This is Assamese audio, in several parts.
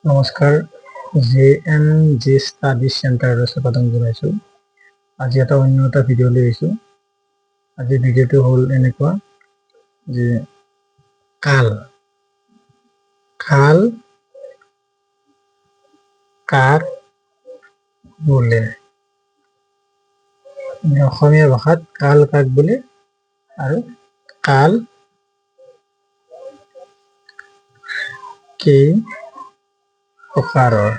নমস্কাৰ, JNG ষ্টাডি চেণ্টাৰলৈ স্বাগতম জনাইছোঁ। আজি অন্য এটা ভিডিঅ' লৈ আহিছোঁ। আজি ভিডিঅ'টো হ'ল এনেকুৱা যে কাল কাক বোলে। অসমীয়া ভাষাত কাল কাক বোলে আৰু কাল কেই প্ৰকাৰৰ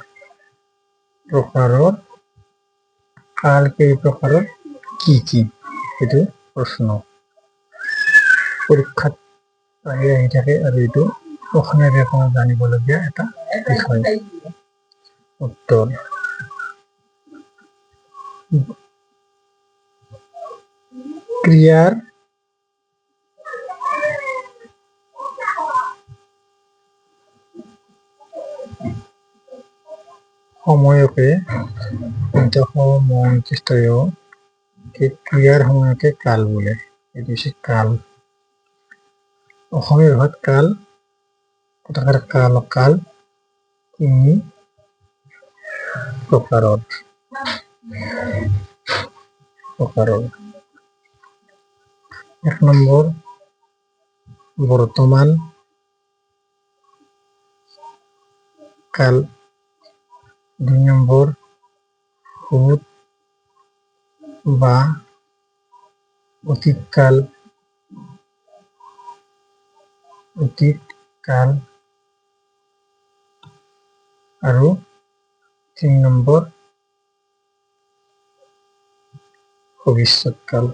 কাল কেই প্ৰকাৰৰ কি এইটো প্ৰশ্ন পৰীক্ষাত আহি থাকে আৰু এইটো অসমীয়া ব্যাকৰণত জানিবলগীয়া এটা বিষয়। উত্তৰ ক্ৰিয়াৰ সময়কে ক্ৰিয়াৰ সময়কে কাল বোলে। এইটো হৈছে কাল। অসমীয়া ভাষাত কাল কথাষাৰ কাল তিনি প্ৰকাৰৰ। এক নম্বৰ বৰ্তমান কাল, দুই নম্বৰ ভূত বা অতীত কাল আৰু তিন নম্বৰ ভৱিষ্যৎ কাল।